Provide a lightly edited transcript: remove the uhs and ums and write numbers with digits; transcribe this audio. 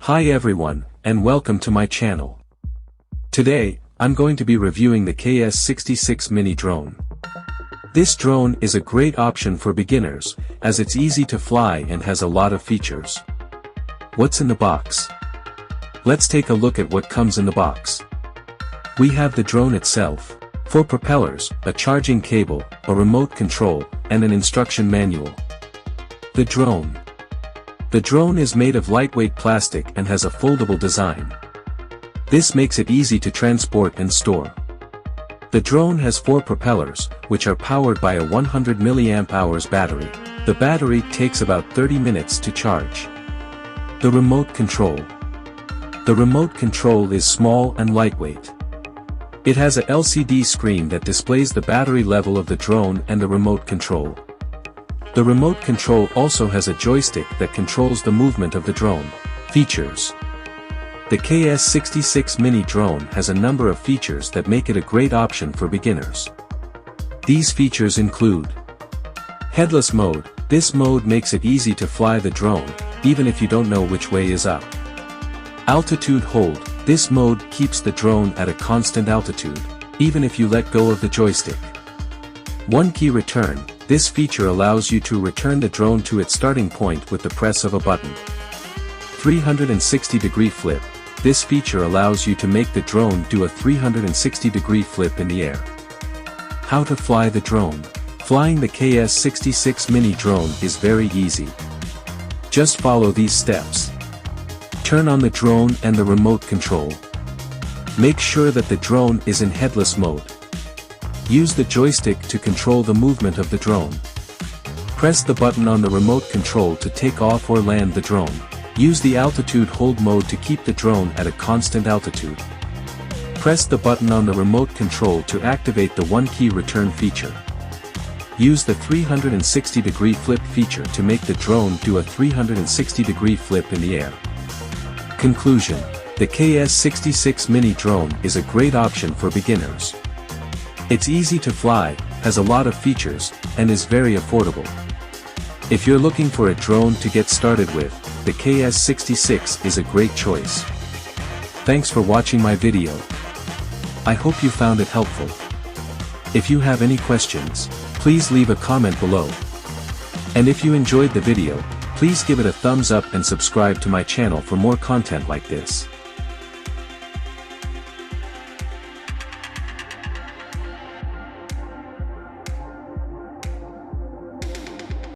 Hi everyone, and welcome to my channel. Today, I'm going to be reviewing the KS66 mini drone. This drone is a great option for beginners, as it's easy to fly and has a lot of features. What's in the box? Let's take a look at what comes in the box. We have the drone itself, 4 propellers, a charging cable, a remote control, and an instruction manual. The drone. The drone is made of lightweight plastic and has a foldable design. This makes it easy to transport and store. The drone has 4 propellers, which are powered by a 100 mAh battery. The battery takes about 30 minutes to charge. The remote control. The remote control is small and lightweight. It has a LCD screen that displays the battery level of the drone and the remote control. The remote control also has a joystick that controls the movement of the drone. Features. The KS66 mini drone has a number of features that make it a great option for beginners. These features include headless mode. This mode makes it easy to fly the drone, even if you don't know which way is up. Altitude hold. This mode keeps the drone at a constant altitude, even if you let go of the joystick. One key return. This feature allows you to return the drone to its starting point with the press of a button. 360-degree flip. This feature allows you to make the drone do a 360-degree flip in the air. How to fly the drone. Flying the KS66 mini drone is very easy. Just follow these steps. Turn on the drone and the remote control. Make sure that the drone is in headless mode. Use the joystick to control the movement of the drone. Press the button on the remote control to take off or land the drone. Use the altitude hold mode to keep the drone at a constant altitude. Press the button on the remote control to activate the one-key return feature. Use the 360-degree flip feature to make the drone do a 360-degree flip in the air. Conclusion. The KS66 mini drone is a great option for beginners. It's easy to fly, has a lot of features, and is very affordable. If you're looking for a drone to get started with, the KS66 is a great choice. Thanks for watching my video. I hope you found it helpful. If you have any questions, please leave a comment below. And if you enjoyed the video, please give it a thumbs up and subscribe to my channel for more content like this.